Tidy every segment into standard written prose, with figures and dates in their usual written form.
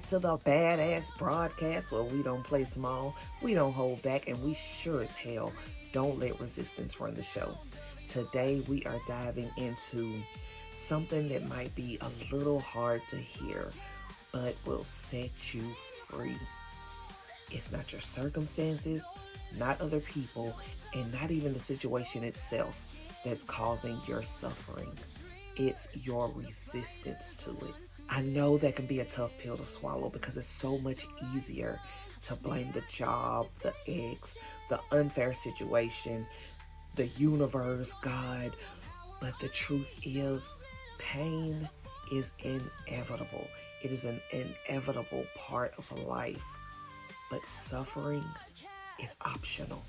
to the badass broadcast where we don't play small, we don't hold back, and we sure as hell don't let resistance run the show. Today we are diving into something that might be a little hard to hear, but will set you free. It's not your circumstances, not other people, and not even the situation itself that's causing your suffering. It's your resistance to it. I know that can be a tough pill to swallow because it's so much easier to blame the job, the ex, the unfair situation, the universe, God. But the truth is, pain is inevitable. It is an inevitable part of life. But suffering is optional.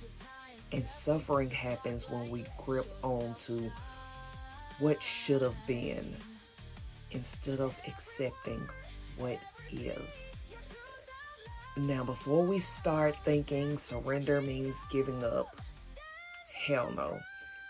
And suffering happens when we grip onto what should have been instead of accepting what is. Now, before we start thinking surrender means giving up, hell no.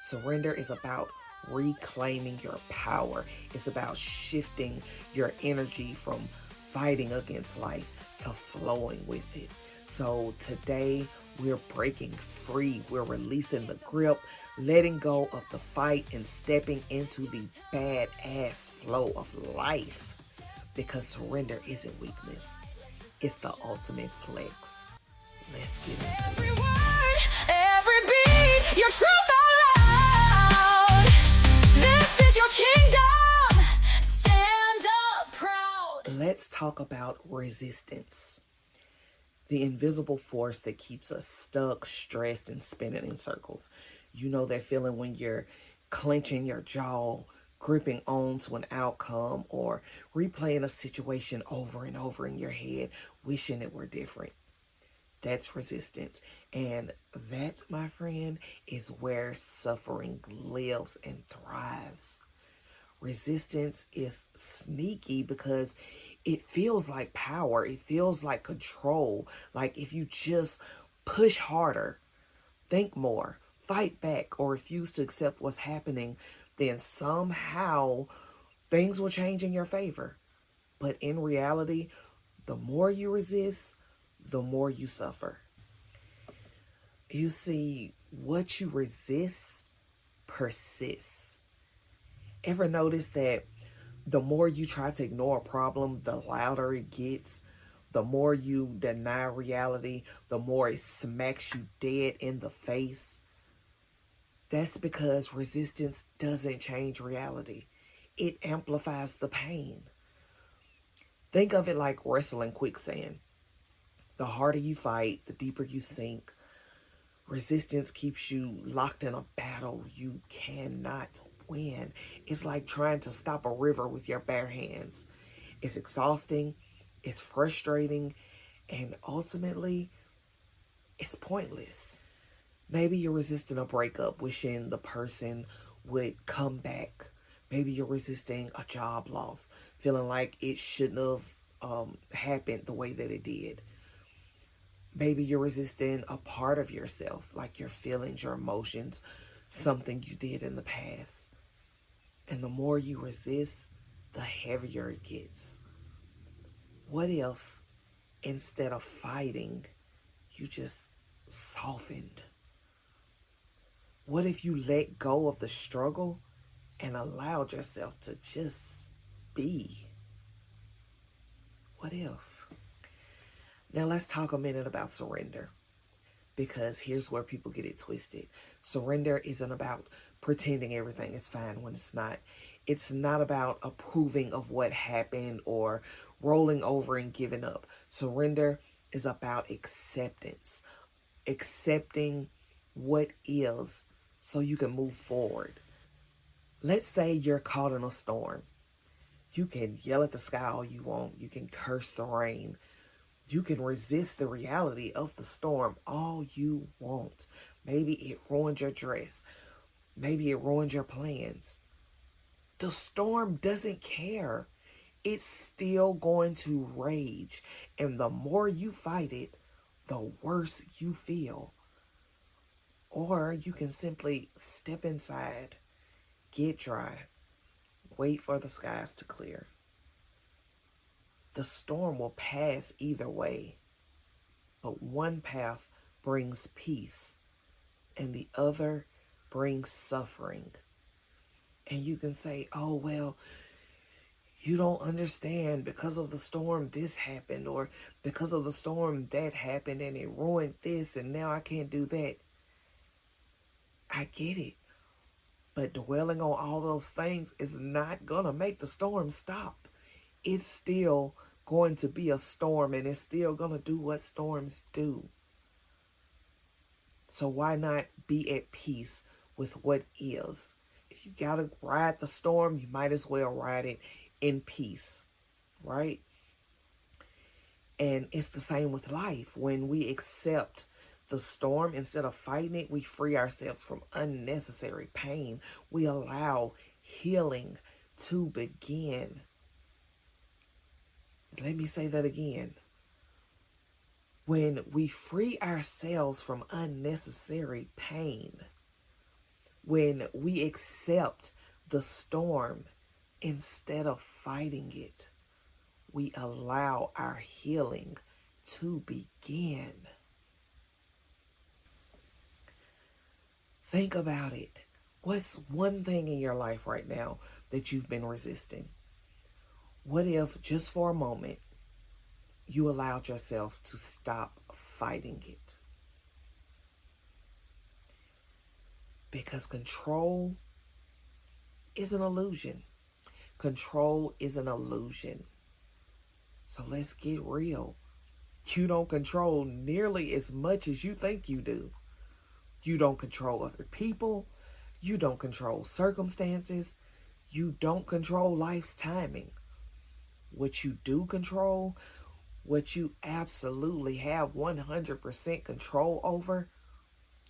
Surrender is about reclaiming your power. It's about shifting your energy from fighting against life to flowing with it. So today we're breaking free. We're releasing the grip, letting go of the fight, and stepping into the badass flow of life. Because surrender isn't weakness. It's the ultimate flex. Let's get into it. Every word, every beat, your truth out loud. This is your kingdom. Stand up proud. Let's talk about resistance. The invisible force that keeps us stuck, stressed, and spinning in circles. You know that feeling when you're clenching your jaw, gripping on to an outcome, or replaying a situation over and over in your head, wishing it were different. That's resistance. And that, my friend, is where suffering lives and thrives. Resistance is sneaky because it feels like power. It feels like control. Like if you just push harder, think more, fight back, or refuse to accept what's happening, then somehow things will change in your favor. But in reality, the more you resist, the more you suffer. You see, what you resist persists. Ever notice that the more you try to ignore a problem, the louder it gets? The more you deny reality, the more it smacks you dead in the face? That's because resistance doesn't change reality. It amplifies the pain. Think of it like wrestling quicksand. The harder you fight, the deeper you sink. Resistance keeps you locked in a battle you cannot win. It's like trying to stop a river with your bare hands. It's exhausting, it's frustrating, and ultimately, it's pointless. Maybe you're resisting a breakup, wishing the person would come back. Maybe you're resisting a job loss, feeling like it shouldn't have happened the way that it did. Maybe you're resisting a part of yourself, like your feelings, your emotions, something you did in the past. And the more you resist, the heavier it gets. What if, instead of fighting, you just softened? What if you let go of the struggle and allowed yourself to just be? What if? Now let's talk a minute about surrender, because here's where people get it twisted. Surrender isn't about pretending everything is fine when it's not. It's not about approving of what happened or rolling over and giving up. Surrender is about acceptance. Accepting what is so you can move forward. Let's say you're caught in a storm. You can yell at the sky all you want. You can curse the rain. You can resist the reality of the storm all you want. Maybe it ruined your dress. Maybe it ruined your plans. The storm doesn't care. It's still going to rage. And the more you fight it, the worse you feel. Or you can simply step inside, get dry, wait for the skies to clear. The storm will pass either way, but one path brings peace and the other brings suffering. And you can say, oh, well, you don't understand, because of the storm this happened, or because of the storm that happened and it ruined this and now I can't do that. I get it. But dwelling on all those things is not going to make the storm stop. It's still going to be a storm, and it's still going to do what storms do. So why not be at peace with what is? If you got to ride the storm, you might as well ride it in peace, right? And it's the same with life. When we accept the storm, instead of fighting it, we free ourselves from unnecessary pain. We allow healing to begin. Let me say that again. When we free ourselves from unnecessary pain, when we accept the storm instead of fighting it, we allow our healing to begin. Think about it. What's one thing in your life right now that you've been resisting? What if, just for a moment, you allowed yourself to stop fighting it? Because control is an illusion. Control is an illusion. So let's get real. You don't control nearly as much as you think you do. You don't control other people. You don't control circumstances. You don't control life's timing. What you do control, what you absolutely have 100% control over,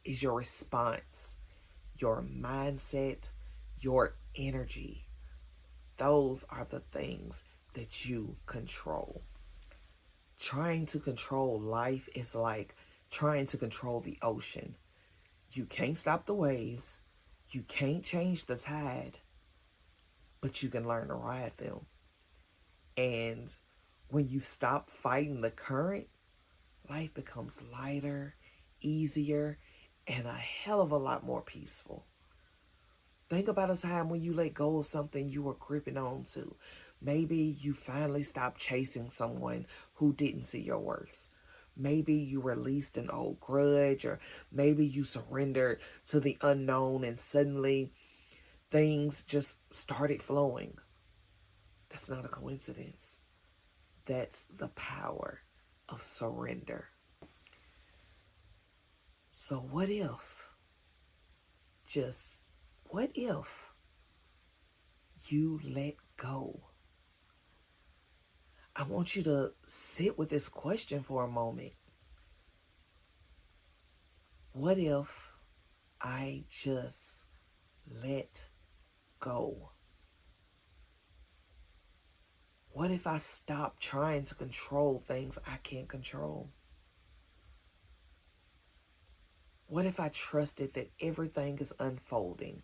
is your response, your mindset, your energy. Those are the things that you control. Trying to control life is like trying to control the ocean. You can't stop the waves. You can't change the tide, but you can learn to ride them. And when you stop fighting the current, life becomes lighter, easier, and a hell of a lot more peaceful. Think about a time when you let go of something you were gripping on to. Maybe you finally stopped chasing someone who didn't see your worth. Maybe you released an old grudge, or maybe you surrendered to the unknown and suddenly things just started flowing. That's not a coincidence. That's the power of surrender. So what if, just what if you let go? I want you to sit with this question for a moment. What if I just let go? What if I stop trying to control things I can't control? What if I trusted that everything is unfolding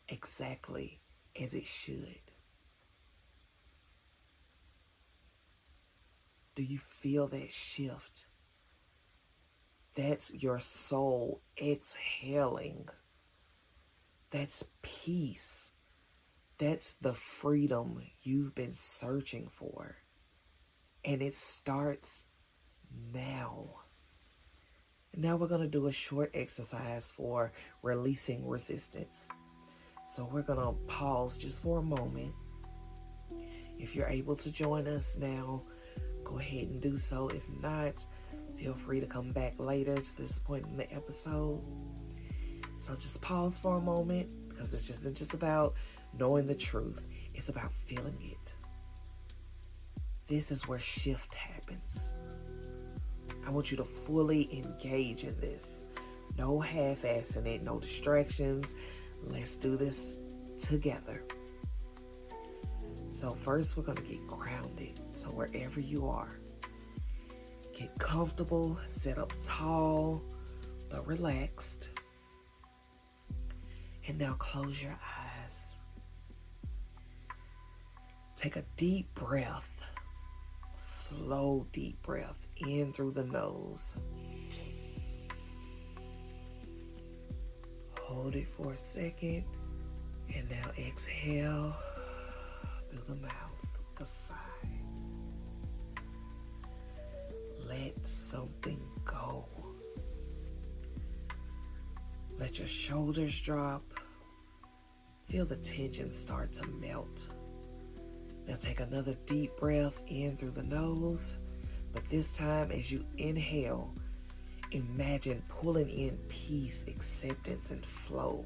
exactly as it should? Do you feel that shift? That's your soul exhaling. That's peace. That's the freedom you've been searching for. And it starts now. Now we're going to do a short exercise for releasing resistance. So we're going to pause just for a moment. If you're able to join us now, go ahead and do so. If not, feel free to come back later to this point in the episode. So just pause for a moment, because it's isn't just about knowing the truth. It's about feeling it. This is where shift happens. I want you to fully engage in this. No half-assing it, no distractions. Let's do this together. So first, we're going to get grounded. So wherever you are, get comfortable, sit up tall, but relaxed. And now close your eyes. Take a deep breath. Slow, deep breath in through the nose. Hold it for a second. And now exhale through the mouth with a sigh. Let something go. Let your shoulders drop. Feel the tension start to melt. Now take another deep breath in through the nose, but this time as you inhale, imagine pulling in peace, acceptance, and flow.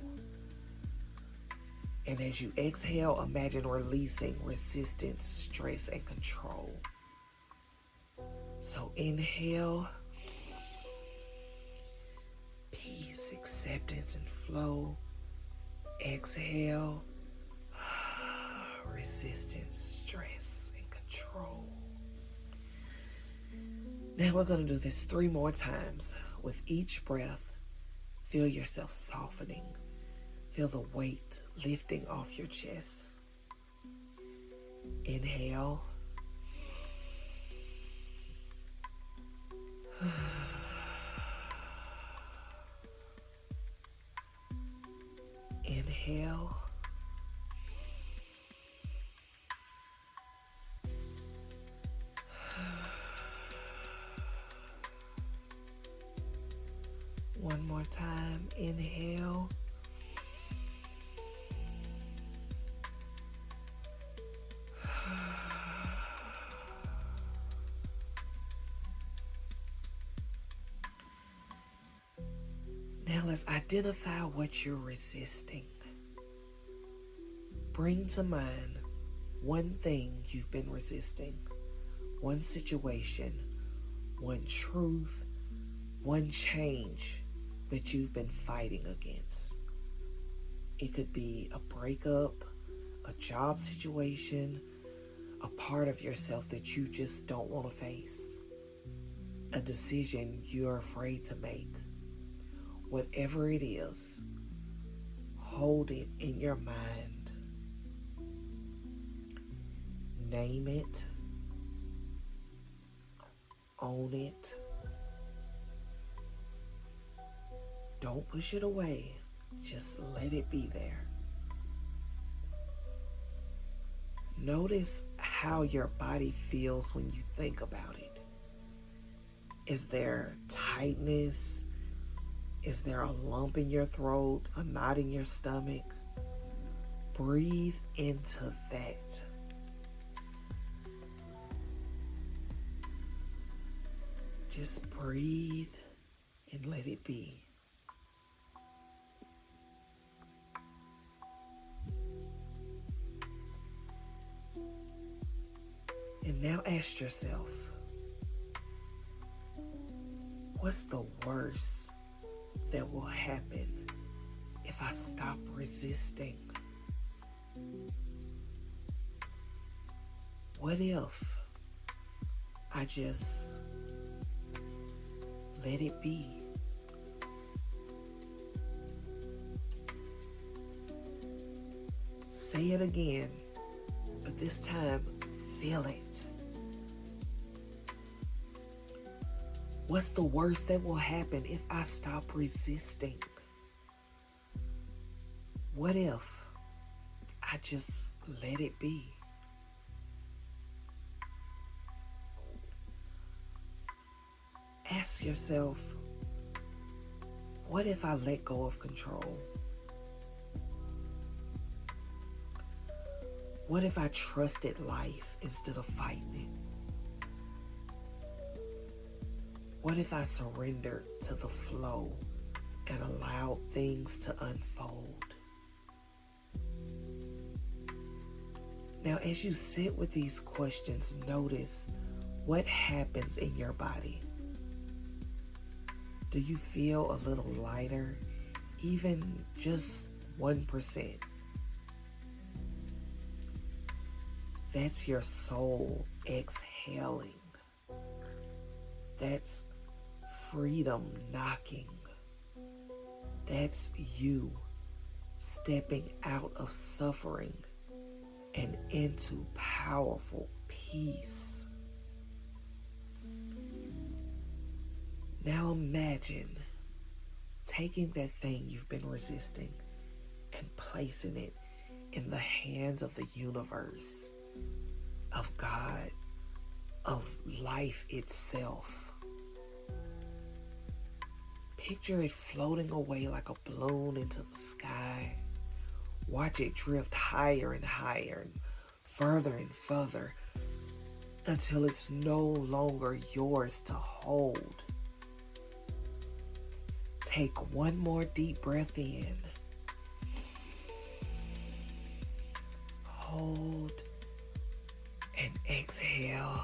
And as you exhale, imagine releasing resistance, stress, and control. So inhale, peace, acceptance, and flow. Exhale, resistance, stress, and control. Now we're going to do this 3 more times. With each breath, feel yourself softening. Feel the weight lifting off your chest. Inhale. Inhale. One more time. Inhale. Now let's identify what you're resisting. Bring to mind one thing you've been resisting, one situation, one truth, one change that you've been fighting against. It could be a breakup, a job situation, a part of yourself that you just don't want to face, a decision you're afraid to make. Whatever it is, hold it in your mind. Name it. Own it. Don't push it away. Just let it be there. Notice how your body feels when you think about it. Is there tightness? Is there a lump in your throat, a knot in your stomach? Breathe into that. Just breathe and let it be. And now ask yourself, what's the worst that will happen if I stop resisting? What if I just let it be? Say it again, but this time feel it. What's the worst that will happen if I stop resisting? What if I just let it be? Ask yourself, what if I let go of control? What if I trusted life instead of fighting it? What if I surrendered to the flow and allowed things to unfold? Now, as you sit with these questions, notice what happens in your body. Do you feel a little lighter, even just 1%? That's your soul exhaling. That's freedom knocking. That's you stepping out of suffering and into powerful peace. Now imagine taking that thing you've been resisting and placing it in the hands of the universe, of God, of life itself. Picture it floating away like a balloon into the sky. Watch it drift higher and higher and further until it's no longer yours to hold. Take one more deep breath in. Hold and exhale.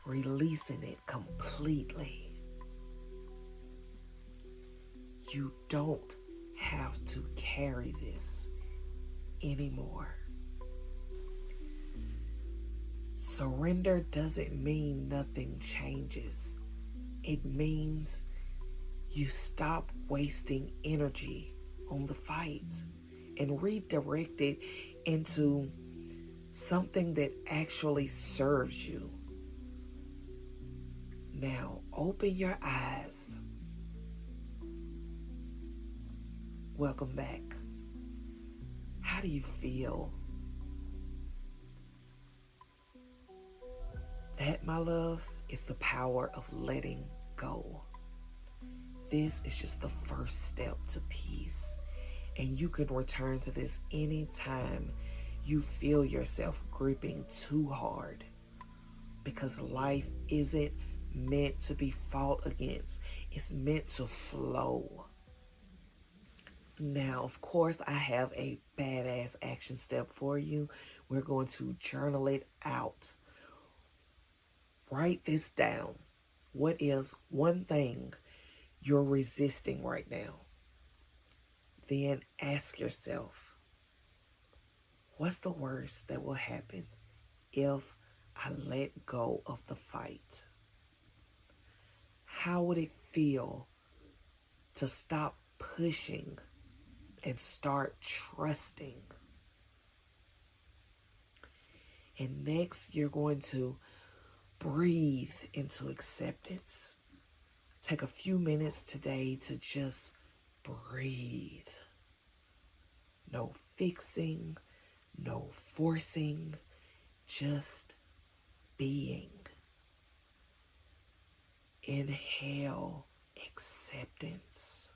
Releasing it completely. You don't have to carry this anymore. Surrender doesn't mean nothing changes. It means you stop wasting energy on the fight and redirect it into something that actually serves you. Now, open your eyes. Welcome back. How do you feel? That, my love, is the power of letting go. This is just the first step to peace. And you can return to this anytime you feel yourself gripping too hard. Because life isn't meant to be fought against. It's meant to flow. Now, of course, I have a badass action step for you. We're going to journal it out. Write this down. What is one thing you're resisting right now? Then ask yourself, what's the worst that will happen if I let go of the fight? How would it feel to stop pushing and start trusting? And next, you're going to breathe into acceptance. Take a few minutes today to just breathe. No fixing, no forcing, just being. Inhale acceptance.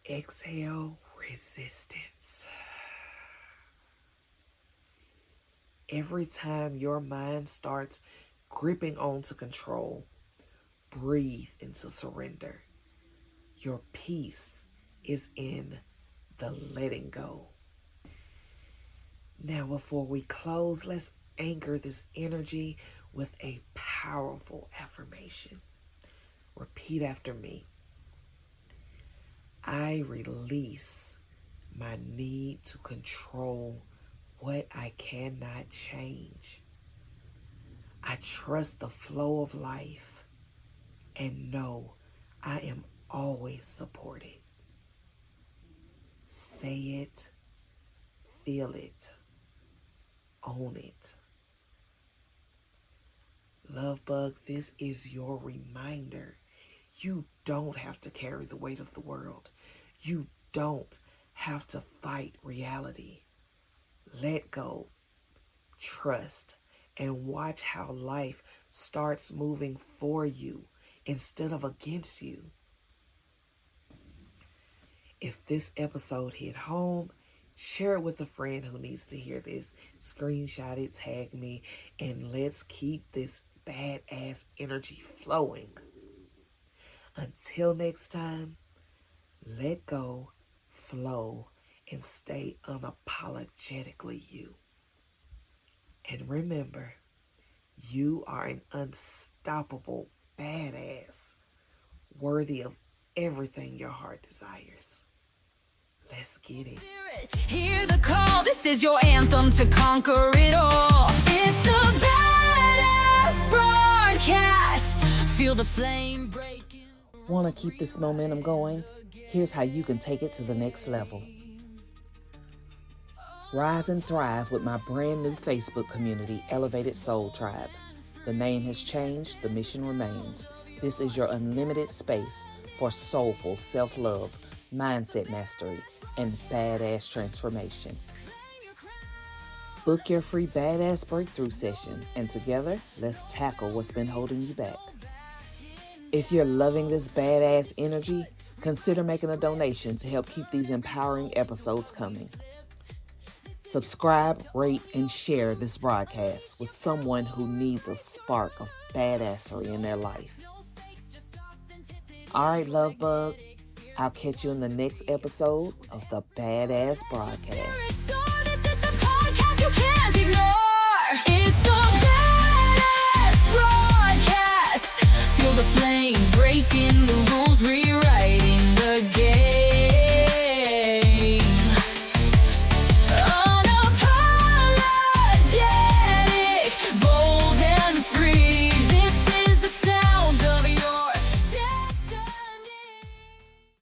Exhale resistance. Every time your mind starts gripping onto control, breathe into surrender. Your peace is in the letting go. Now, before we close, let's anchor this energy with a powerful affirmation. Repeat after me. I release my need to control what I cannot change. I trust the flow of life and know I am always supported. Say it, feel it, own it. Love Bug, this is your reminder. You don't have to carry the weight of the world. You don't have to fight reality. Let go, trust, and watch how life starts moving for you instead of against you. If this episode hit home, share it with a friend who needs to hear this. Screenshot it, tag me, and let's keep this badass energy flowing. Until next time, let go, flow, and stay unapologetically you. And remember, you are an unstoppable badass, worthy of everything your heart desires. Let's get it. Hear the call, this is your anthem to conquer it all. It's the badass broadcast. Feel the flame breaking. Want to keep this momentum going? Here's how you can take it to the next level. Rise and thrive with my brand new Facebook community, Elevated Soul Tribe. The name has changed, the mission remains. This is your unlimited space for soulful self-love, mindset mastery, and badass transformation. Book your free badass breakthrough session, and together, let's tackle what's been holding you back. If you're loving this badass energy, consider making a donation to help keep these empowering episodes coming. Subscribe, rate, and share this broadcast with someone who needs a spark of badassery in their life. All right, love bug. I'll catch you in the next episode of the Badass Broadcast. So this is the podcast you can't ignore. It's the